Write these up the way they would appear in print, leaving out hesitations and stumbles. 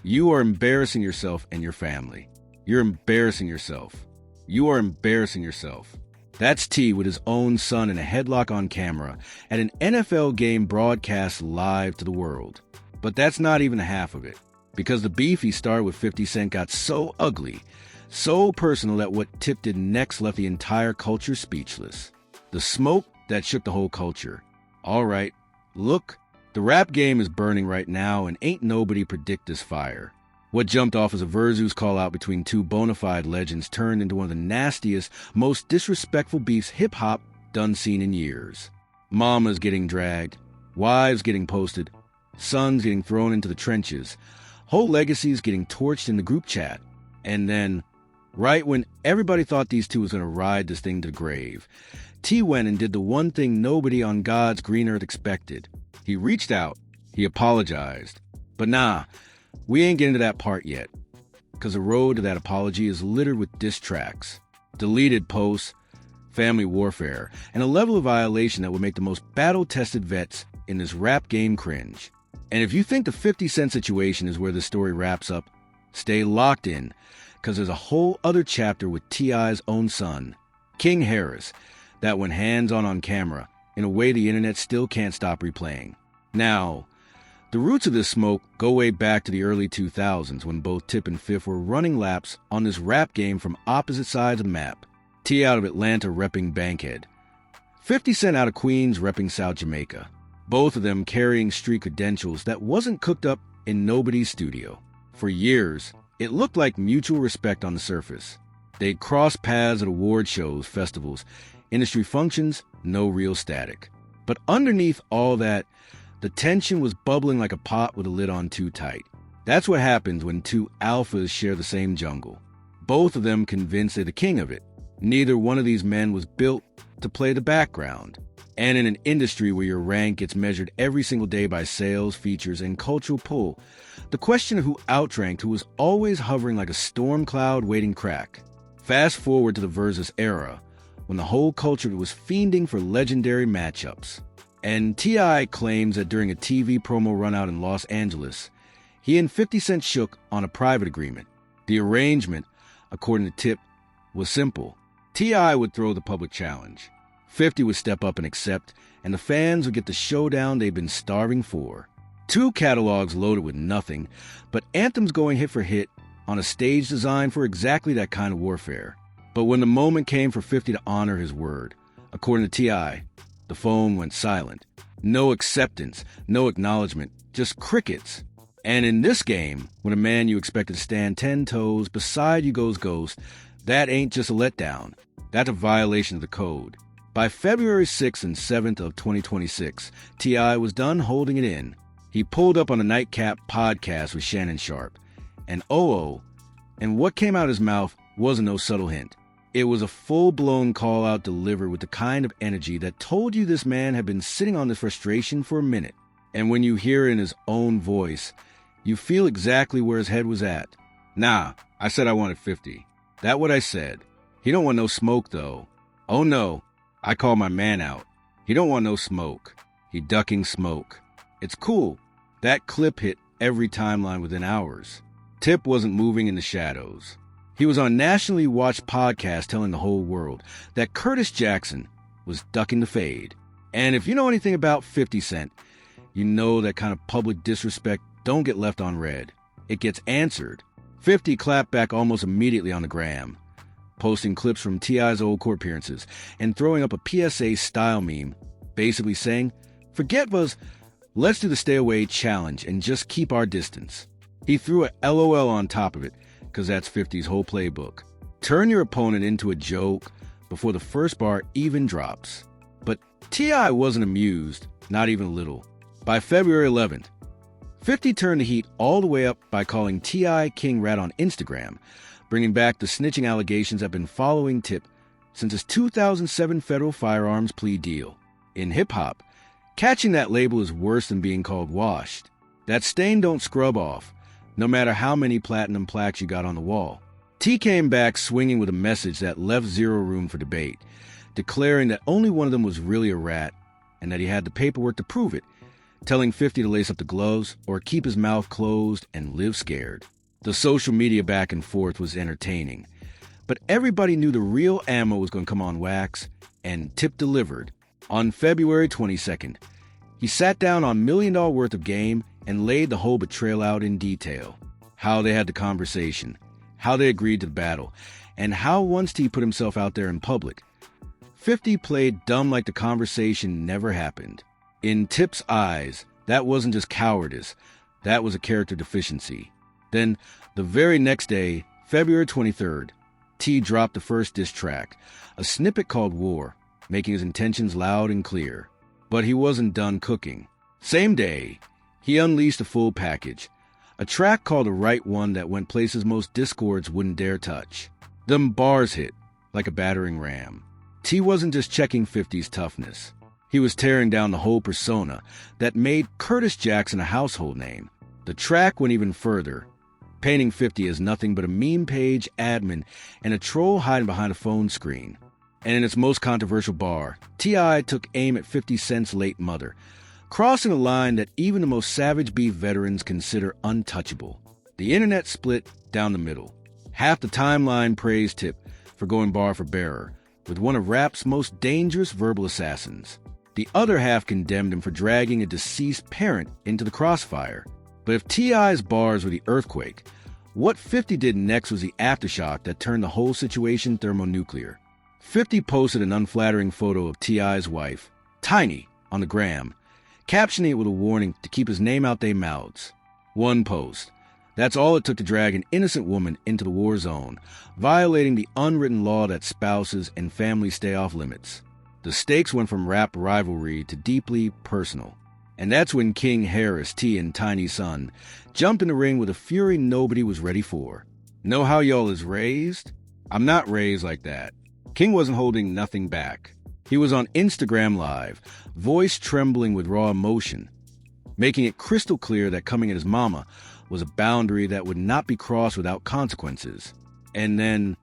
You are embarrassing yourself and your family. You're embarrassing yourself. You are embarrassing yourself. That's T with his own son in a headlock on camera at an NFL game broadcast live to the world. But that's not even half of it, because the beef he started with 50 Cent got so ugly, so personal that what Tip did next left the entire culture speechless. The smoke that shook the whole culture. All right, look, the rap game is burning right now and ain't nobody predict this fire. What jumped off as a Versus call-out between two bona fide legends turned into one of the nastiest, most disrespectful beefs hip-hop done seen in years. Mamas getting dragged, wives getting posted, sons getting thrown into the trenches, whole legacies getting torched in the group chat. And then, right when everybody thought these two was going to ride this thing to the grave, T went and did the one thing nobody on God's green earth expected. He reached out, he apologized. But nah, we ain't getting to that part yet, because the road to that apology is littered with diss tracks, deleted posts, family warfare, and a level of violation that would make the most battle-tested vets in this rap game cringe. And if you think the 50 Cent situation is where the story wraps up, stay locked in, because there's a whole other chapter with T.I.'s own son, King Harris, that went hands-on on camera in a way the internet still can't stop replaying. Now, the roots of this smoke go way back to the early 2000s when both Tip and Fifth were running laps on this rap game from opposite sides of the map. T out of Atlanta repping Bankhead, 50 Cent out of Queens repping South Jamaica, both of them carrying street credentials that wasn't cooked up in nobody's studio. For years, it looked like mutual respect on the surface. They'd cross paths at award shows, festivals, industry functions, no real static. But underneath all that, the tension was bubbling like a pot with a lid on too tight. That's what happens when two alphas share the same jungle. Both of them convinced they're the king of it. Neither one of these men was built to play the background. And in an industry where your rank gets measured every single day by sales, features, and cultural pull, the question of who outranked who was always hovering like a storm cloud waiting crack. Fast forward to the Versus era, when the whole culture was fiending for legendary matchups. And T.I. claims that during a TV promo run out in Los Angeles, he and 50 Cent shook on a private agreement. The arrangement, according to Tip, was simple. T.I. would throw the public challenge. 50 would step up and accept, and the fans would get the showdown they've been starving for. Two catalogs loaded with nothing, but anthems going hit for hit on a stage designed for exactly that kind of warfare. But when the moment came for 50 to honor his word, according to T.I., the phone went silent. No acceptance, no acknowledgement, just crickets. And in this game, when a man you expected to stand 10 toes beside you goes ghost, that ain't just a letdown. That's a violation of the code. By February 6th and 7th of 2026, T.I. was done holding it in. He pulled up on a Nightcap podcast with Shannon Sharp. And and what came out of his mouth wasn't no subtle hint. It was a full-blown call-out delivered with the kind of energy that told you this man had been sitting on this frustration for a minute. And when you hear it in his own voice, you feel exactly where his head was at. Nah, I said I wanted 50. That what I said. He don't want no smoke, though. Oh, no. I call my man out. He don't want no smoke. He ducking smoke. It's cool. That clip hit every timeline within hours. Tip wasn't moving in the shadows. He was on nationally watched podcasts telling the whole world that Curtis Jackson was ducking the fade. And if you know anything about 50 Cent, you know that kind of public disrespect don't get left on red. It gets answered. 50 clapped back almost immediately on the gram, posting clips from T.I.'s old court appearances and throwing up a PSA-style meme, basically saying, "Forget us, let's do the stay away challenge and just keep our distance." He threw a LOL on top of it, because that's 50's whole playbook. Turn your opponent into a joke before the first bar even drops. But T.I. wasn't amused, not even a little. By February 11th, 50 turned the heat all the way up by calling T.I. King Rat on Instagram, bringing back the snitching allegations that have been following Tip since his 2007 federal firearms plea deal. In hip-hop, catching that label is worse than being called washed. That stain don't scrub off, no matter how many platinum plaques you got on the wall. T came back swinging with a message that left zero room for debate, declaring that only one of them was really a rat and that he had the paperwork to prove it, telling 50 to lace up the gloves or keep his mouth closed and live scared. The social media back and forth was entertaining, but everybody knew the real ammo was going to come on wax, and Tip delivered. On February 22nd, he sat down on $1 million worth of game and laid the whole betrayal out in detail. How they had the conversation, how they agreed to the battle, and how once T put himself out there in public, 50 played dumb like the conversation never happened. In Tip's eyes, that wasn't just cowardice, that was a character deficiency. Then, the very next day, February 23rd, T dropped the first diss track, a snippet called War, making his intentions loud and clear. But he wasn't done cooking. Same day, he unleashed a full package, a track called The Right One that went places most discords wouldn't dare touch. Them bars hit like a battering ram. T wasn't just checking 50's toughness. He was tearing down the whole persona that made Curtis Jackson a household name. The track went even further, painting 50 as nothing but a meme page admin and a troll hiding behind a phone screen. And in its most controversial bar, T.I. took aim at 50 Cent's late mother, crossing a line that even the most savage beef veterans consider untouchable. The internet split down the middle. Half the timeline praised Tip for going bar for bearer, with one of rap's most dangerous verbal assassins. The other half condemned him for dragging a deceased parent into the crossfire. But if T.I.'s bars were the earthquake, what 50 did next was the aftershock that turned the whole situation thermonuclear. 50 posted an unflattering photo of T.I.'s wife, Tiny, on the gram, captioning it with a warning to keep his name out their mouths. One post. That's all it took to drag an innocent woman into the war zone, violating the unwritten law that spouses and families stay off limits. The stakes went from rap rivalry to deeply personal. And that's when King Harris, T and Tiny's son, jumped in the ring with a fury nobody was ready for. Know how y'all is raised? I'm not raised like that. King wasn't holding nothing back. He was on Instagram Live, voice trembling with raw emotion, making it crystal clear that coming at his mama was a boundary that would not be crossed without consequences. And then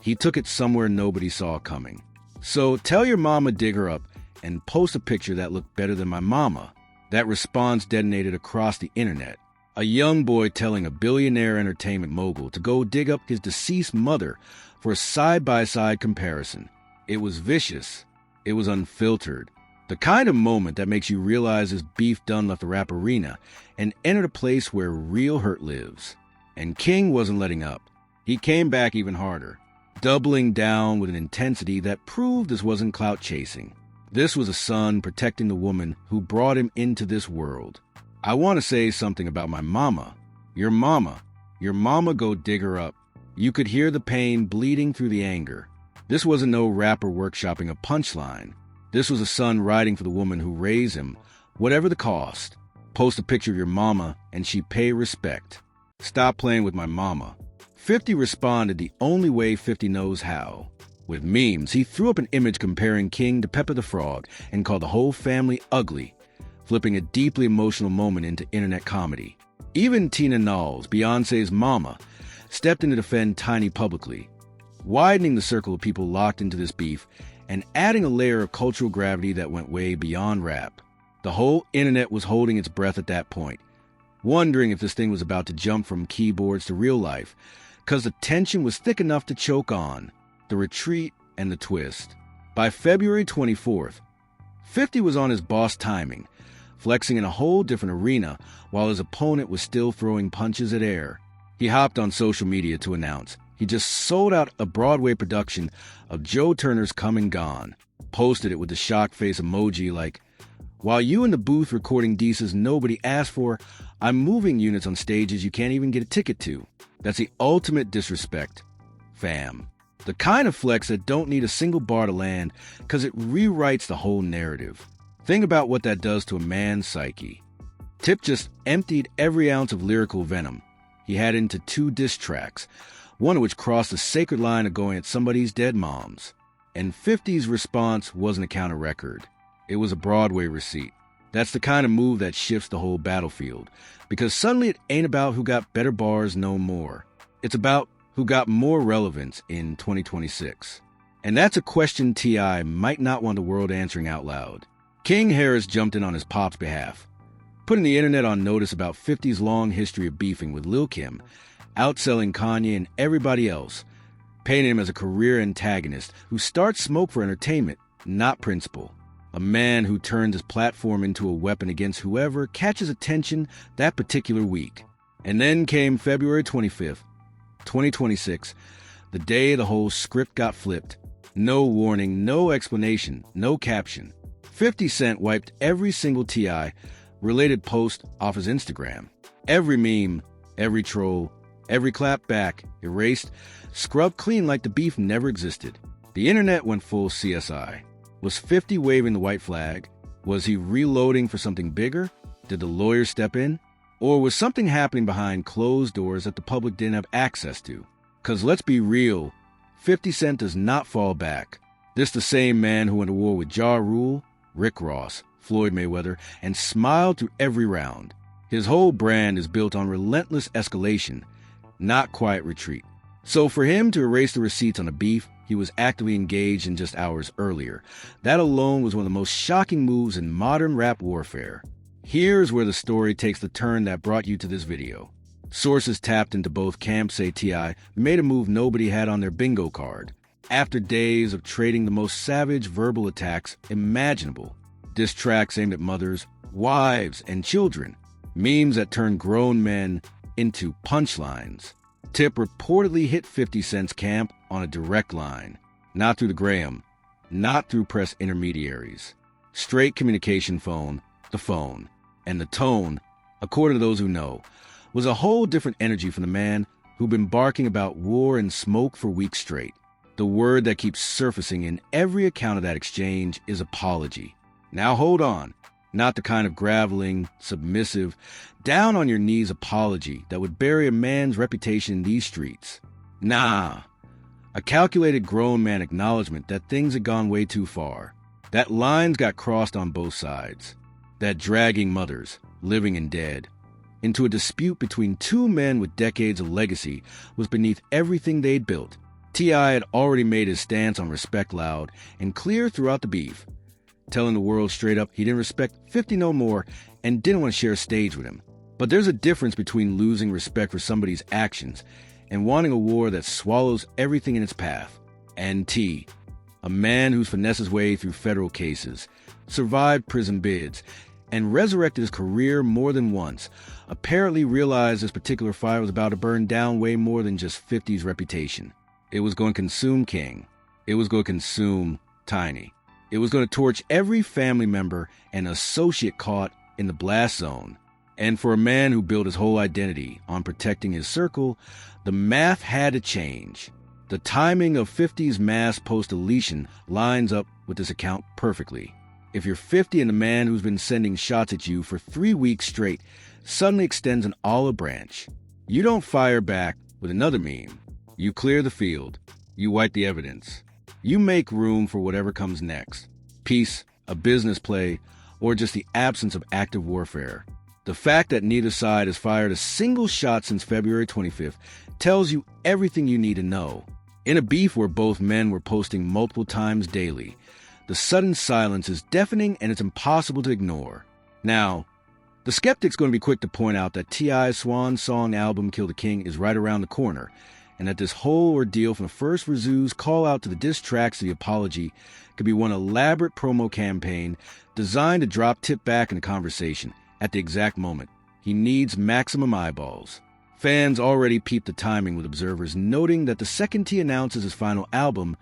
he took it somewhere nobody saw coming. So tell your mama dig her up and post a picture that looked better than my mama. That response detonated across the internet. A young boy telling a billionaire entertainment mogul to go dig up his deceased mother for a side-by-side comparison. It was vicious. It was unfiltered. The kind of moment that makes you realize his beef done left the rap arena and entered a place where real hurt lives. And King wasn't letting up. He came back even harder, doubling down with an intensity that proved this wasn't clout chasing. This was a son protecting the woman who brought him into this world. I want to say something about my mama. Your mama. Your mama, go dig her up. You could hear the pain bleeding through the anger. This wasn't no rapper workshopping a punchline. This was a son riding for the woman who raised him, whatever the cost. Post a picture of your mama and she pay respect. Stop playing with my mama. 50 responded the only way 50 knows how. With memes, he threw up an image comparing King to Pepper the Frog and called the whole family ugly, flipping a deeply emotional moment into internet comedy. Even Tina Knowles, Beyoncé's mama, stepped in to defend Tiny publicly, widening the circle of people locked into this beef and adding a layer of cultural gravity that went way beyond rap. The whole internet was holding its breath at that point, wondering if this thing was about to jump from keyboards to real life, because the tension was thick enough to choke on. The retreat and the twist. By February 24th, 50 was on his boss timing, flexing in a whole different arena while his opponent was still throwing punches at air. He hopped on social media to announce he just sold out a Broadway production of Joe Turner's Come and Gone, posted it with the shock face emoji like, "While you in the booth recording Deesa's Nobody Asked For, I'm moving units on stages you can't even get a ticket to." That's the ultimate disrespect, fam. The kind of flex that don't need a single bar to land because it rewrites the whole narrative. Think about what that does to a man's psyche. Tip just emptied every ounce of lyrical venom he had into 2 diss tracks, one of which crossed the sacred line of going at somebody's dead moms. And 50's response wasn't a counter record. It was a Broadway receipt. That's the kind of move that shifts the whole battlefield, because suddenly it ain't about who got better bars no more. It's about who got more relevance in 2026. And that's a question T.I. might not want the world answering out loud. King Harris jumped in on his pop's behalf. putting the internet on notice about 50's long history of beefing with Lil' Kim, outselling Kanye and everybody else, painting him as a career antagonist who starts smoke for entertainment, not principle. A man who turns his platform into a weapon against whoever catches attention that particular week. And then came February 25th, 2026, the day the whole script got flipped. No warning, no explanation, no caption. 50 Cent wiped every single T.I.-related post off his Instagram. Every meme, every troll, every clap back, erased, scrubbed clean like the beef never existed. The internet went full CSI. Was 50 waving the white flag? Was he reloading for something bigger? Did the lawyers step in? Or was something happening behind closed doors that the public didn't have access to? 'Cause let's be real, 50 Cent does not fall back. This the same man who went to war with Ja Rule, Rick Ross, Floyd Mayweather, and smiled through every round. His whole brand is built on relentless escalation, not quiet retreat. So for him to erase the receipts on a beef he was actively engaged in just hours earlier, that alone was one of the most shocking moves in modern rap warfare. Here's where the story takes the turn that brought you to this video. Sources tapped into both camps say T.I. made a move nobody had on their bingo card. After days of trading the most savage verbal attacks imaginable, diss tracks aimed at mothers, wives, and children, memes that turned grown men into punchlines, Tip reportedly hit 50 Cent's camp on a direct line, not through the Graham, not through press intermediaries. Straight communication phone, the phone, and the tone, according to those who know, was a whole different energy from the man who'd been barking about war and smoke for weeks straight. The word that keeps surfacing in every account of that exchange is apology. Now hold on. Not the kind of graveling, submissive, down-on-your-knees apology that would bury a man's reputation in these streets. Nah. A calculated grown man acknowledgement that things had gone way too far. That lines got crossed on both sides. That dragging mothers, living and dead, into a dispute between two men with decades of legacy was beneath everything they'd built. T.I. had already made his stance on respect loud and clear throughout the beef, telling the world straight up he didn't respect 50 no more and didn't want to share a stage with him. But there's a difference between losing respect for somebody's actions and wanting a war that swallows everything in its path. And T, a man who's finessed his way through federal cases, survived prison bids, and resurrected his career more than once, apparently realized this particular fire was about to burn down way more than just 50's reputation. It was going to consume King. It was going to consume Tiny. It was going to torch every family member and associate caught in the blast zone. And for a man who built his whole identity on protecting his circle, the math had to change. The timing of 50's mass post-deletion lines up with this account perfectly. If you're 50 and the man who's been sending shots at you for 3 weeks straight suddenly extends an olive branch, you don't fire back with another meme. You clear the field. You wipe the evidence. You make room for whatever comes next. Peace, a business play, or just the absence of active warfare. The fact that neither side has fired a single shot since February 25th tells you everything you need to know. In a beef where both men were posting multiple times daily, the sudden silence is deafening and it's impossible to ignore. Now, the skeptic's going to be quick to point out that T.I.'s swan song album Kill the King is right around the corner, and that this whole ordeal from the first Razoo's call out to the diss tracks to the apology could be one elaborate promo campaign designed to drop Tip back in the conversation at the exact moment he needs maximum eyeballs. Fans already peeped the timing, with observers noting that the second T announces his final album,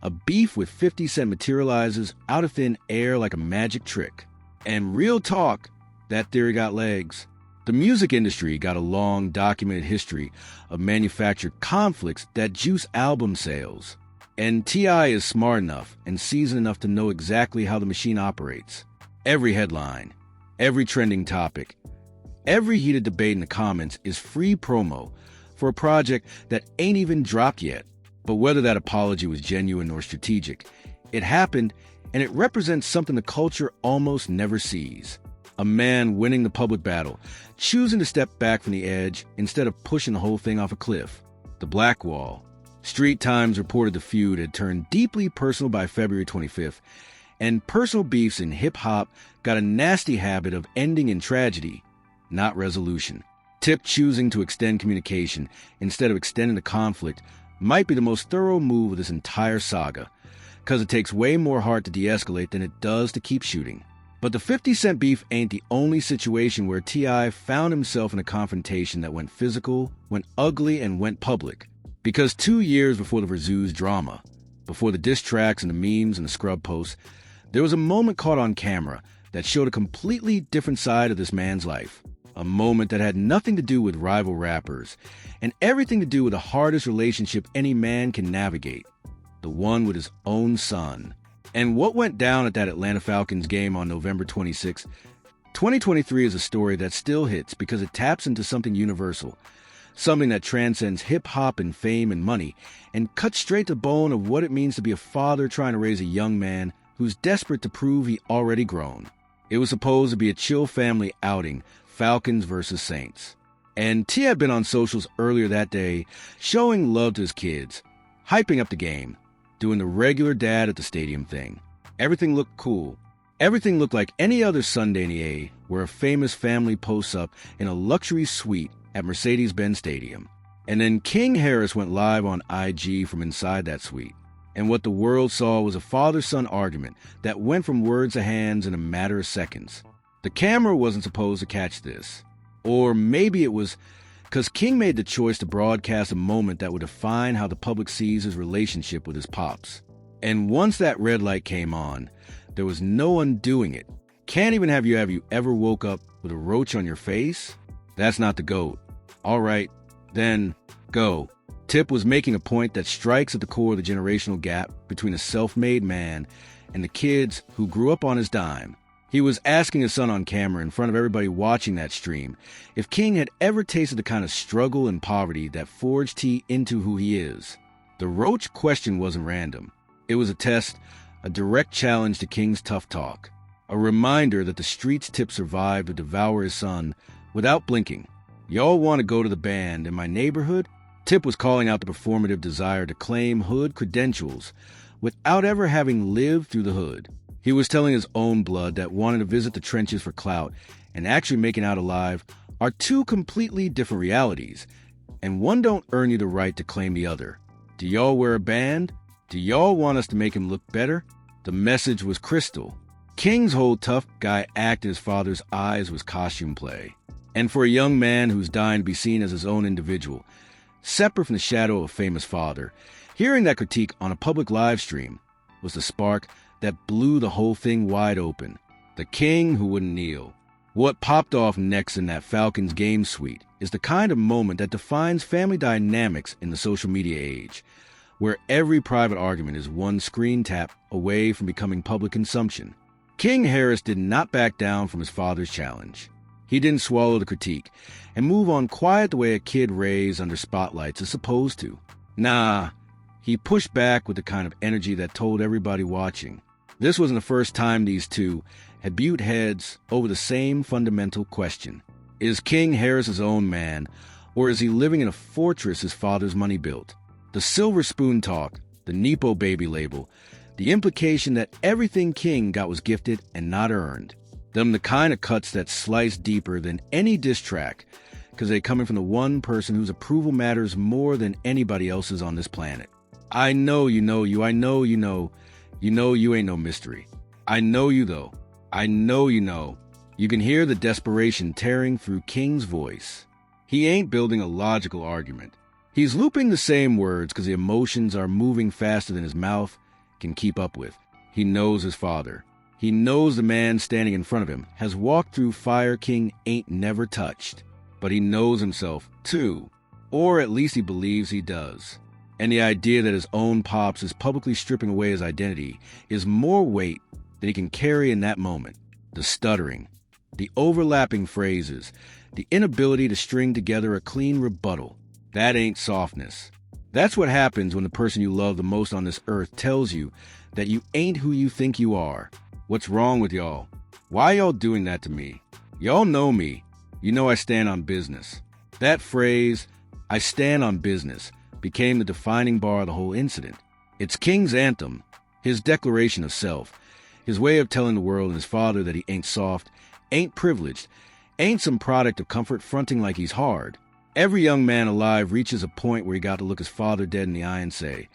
a beef with 50 Cent materializes out of thin air like a magic trick. And real talk, that theory got legs. The music industry got a long, documented history of manufactured conflicts that juice album sales. And T.I. is smart enough and seasoned enough to know exactly how the machine operates. Every headline, every trending topic, every heated debate in the comments is free promo for a project that ain't even dropped yet. But whether that apology was genuine or strategic, it happened, and it represents something the culture almost never sees. A man winning the public battle, choosing to step back from the edge instead of pushing the whole thing off a cliff. The Black Wall. Street Times reported the feud had turned deeply personal by February 25th, And personal beefs in hip-hop got a nasty habit of ending in tragedy, not resolution. Tip choosing to extend communication instead of extending the conflict might be the most thorough move of this entire saga, because it takes way more heart to de-escalate than it does to keep shooting. But the 50 Cent beef ain't the only situation where T.I. found himself in a confrontation that went physical, went ugly, and went public. Because 2 years before the Verzuz drama, before the diss tracks and the memes and the scrub posts, there was a moment caught on camera that showed a completely different side of this man's life. A moment that had nothing to do with rival rappers, and everything to do with the hardest relationship any man can navigate, the one with his own son. And what went down at that Atlanta Falcons game on November 26, 2023 is a story that still hits because it taps into something universal, something that transcends hip-hop and fame and money, and cuts straight to the bone of what it means to be a father trying to raise a young man who's desperate to prove he already grown. It was supposed to be a chill family outing, Falcons versus Saints. And T had been on socials earlier that day, showing love to his kids, hyping up the game, doing the regular dad at the stadium thing. Everything looked cool. Everything looked like any other Sunday in the A, where a famous family posts up in a luxury suite at Mercedes-Benz Stadium. And then King Harris went live on IG from inside that suite. And what the world saw was a father-son argument that went from words to hands in a matter of seconds. The camera wasn't supposed to catch this. Or maybe it was because King made the choice to broadcast a moment that would define how the public sees his relationship with his pops. And once that red light came on, there was no undoing it. Can't even have you ever woke up with a roach on your face? That's not the GOAT. All right, then, go. Tip was making a point that strikes at the core of the generational gap between a self-made man and the kids who grew up on his dime. He was asking his son on camera in front of everybody watching that stream if King had ever tasted the kind of struggle and poverty that forged T into who he is. The roach question wasn't random. It was a test, a direct challenge to King's tough talk, a reminder that the streets Tip survived to devour his son without blinking. Y'all want to go to the band in my neighborhood? Tip was calling out the performative desire to claim hood credentials without ever having lived through the hood. He was telling his own blood that wanting to visit the trenches for clout and actually making out alive are two completely different realities, and one don't earn you the right to claim the other. Do y'all wear a band? Do y'all want us to make him look better? The message was crystal. King's whole tough guy act in his father's eyes was costume play. And for a young man who's dying to be seen as his own individual, separate from the shadow of a famous father, hearing that critique on a public live stream was the spark that blew the whole thing wide open. The king who wouldn't kneel. What popped off next in that Falcons game suite is the kind of moment that defines family dynamics in the social media age, where every private argument is one screen tap away from becoming public consumption. King Harris did not back down from his father's challenge. He didn't swallow the critique and move on quiet the way a kid raised under spotlights is supposed to. Nah, he pushed back with the kind of energy that told everybody watching. This wasn't the first time these two had butted heads over the same fundamental question. Is King Harris his own man, or is he living in a fortress his father's money built? The silver spoon talk, the Nepo baby label, the implication that everything King got was gifted and not earned. Them the kind of cuts that slice deeper than any diss track, because they're coming from the one person whose approval matters more than anybody else's on this planet. I know you know you, I know you know. You know you ain't no mystery. I know you, though. I know you know. You can hear the desperation tearing through King's voice. He ain't building a logical argument. He's looping the same words because the emotions are moving faster than his mouth can keep up with. He knows his father. He knows the man standing in front of him has walked through fire King ain't never touched. But he knows himself, too. Or at least he believes he does. And the idea that his own pops is publicly stripping away his identity is more weight than he can carry in that moment. The stuttering, the overlapping phrases, the inability to string together a clean rebuttal. That ain't softness. That's what happens when the person you love the most on this earth tells you that you ain't who you think you are. What's wrong with y'all? Why y'all doing that to me? Y'all know me. You know I stand on business. That phrase, I stand on business, became the defining bar of the whole incident. It's King's anthem, his declaration of self, His way of telling the world and his father that he ain't soft, ain't privileged, ain't some product of comfort fronting like he's hard. Every young man alive reaches a point where he got to look his father dead in the eye and say,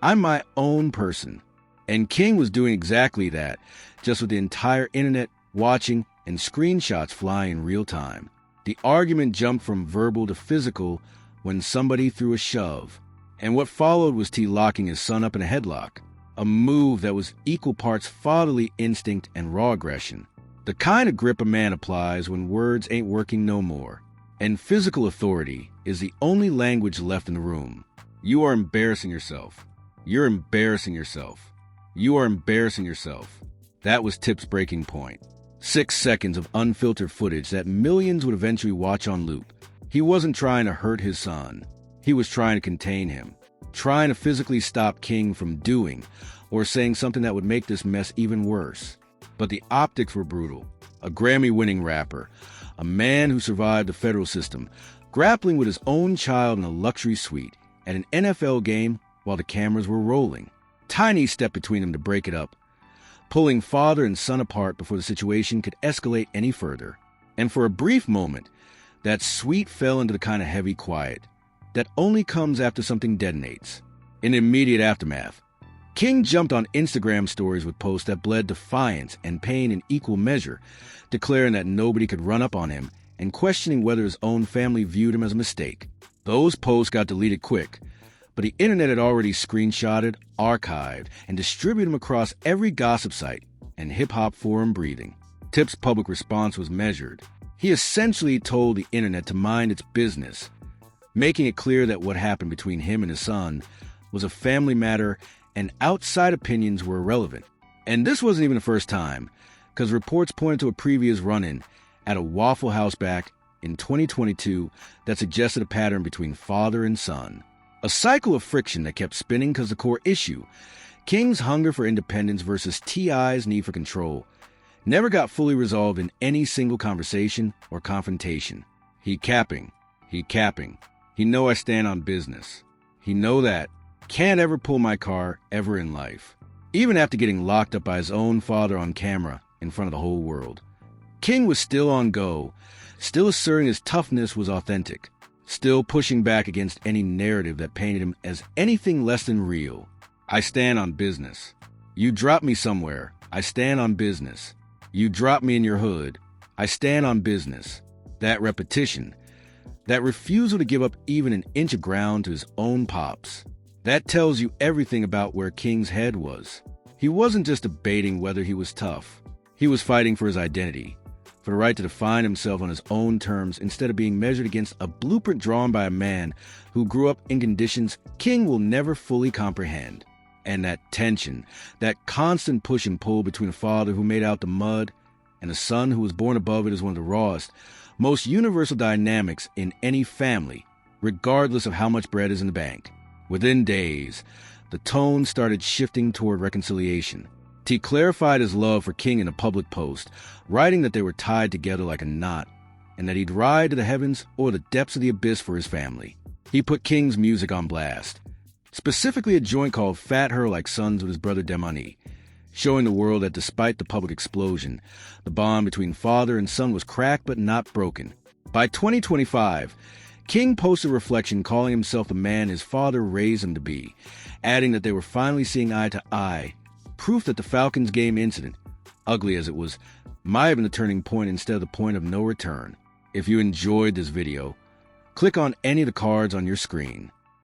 I'm my own person. And King was doing exactly that, just with the entire internet watching and screenshots flying in real time. The argument jumped from verbal to physical when somebody threw a shove. And what followed was T locking his son up in a headlock, a move that was equal parts fatherly instinct and raw aggression. The kind of grip a man applies when words ain't working no more. And physical authority is the only language left in the room. You are embarrassing yourself. You're embarrassing yourself. You are embarrassing yourself. That was Tip's breaking point. 6 seconds of unfiltered footage that millions would eventually watch on loop. He wasn't trying to hurt his son. He was trying to contain him, trying to physically stop King from doing or saying something that would make this mess even worse. But the optics were brutal. A Grammy-winning rapper, a man who survived the federal system, grappling with his own child in a luxury suite at an NFL game while the cameras were rolling. Tiny step between them to break it up, pulling father and son apart before the situation could escalate any further. And for a brief moment, that suite fell into the kind of heavy quiet that only comes after something detonates. In the immediate aftermath, King jumped on Instagram stories with posts that bled defiance and pain in equal measure, declaring that nobody could run up on him and questioning whether his own family viewed him as a mistake. Those posts got deleted quick, but the internet had already screenshotted, archived, and distributed them across every gossip site and hip-hop forum breathing. Tip's public response was measured. He essentially told the internet to mind its business, making it clear that what happened between him and his son was a family matter and outside opinions were irrelevant. And this wasn't even the first time, because reports pointed to a previous run-in at a Waffle House back in 2022 that suggested a pattern between father and son. A cycle of friction that kept spinning because the core issue, King's hunger for independence versus T.I.'s need for control, never got fully resolved in any single conversation or confrontation. He capping. He know I stand on business. He know that. Can't ever pull my car ever in life. Even after getting locked up by his own father on camera in front of the whole world. King was still on go, still asserting his toughness was authentic, still pushing back against any narrative that painted him as anything less than real. I stand on business. You drop me somewhere. I stand on business. You drop me in your hood. I stand on business. That repetition, that refusal to give up even an inch of ground to his own pops. That tells you everything about where King's head was. He wasn't just debating whether he was tough. He was fighting for his identity, for the right to define himself on his own terms instead of being measured against a blueprint drawn by a man who grew up in conditions King will never fully comprehend. And that tension, that constant push and pull between a father who made out the mud and a son who was born above it is one of the rawest, most universal dynamics in any family, regardless of how much bread is in the bank. Within days, the tone started shifting toward reconciliation. T clarified his love for King in a public post, writing that they were tied together like a knot, and that he'd ride to the heavens or the depths of the abyss for his family. He put King's music on blast, specifically a joint called Fat Her Like Sons with his brother Demani, showing the world that despite the public explosion, the bond between father and son was cracked but not broken. By 2025, King posted a reflection calling himself the man his father raised him to be, adding that they were finally seeing eye to eye, proof that the Falcons game incident, ugly as it was, might have been the turning point instead of the point of no return. If you enjoyed this video, click on any of the cards on your screen.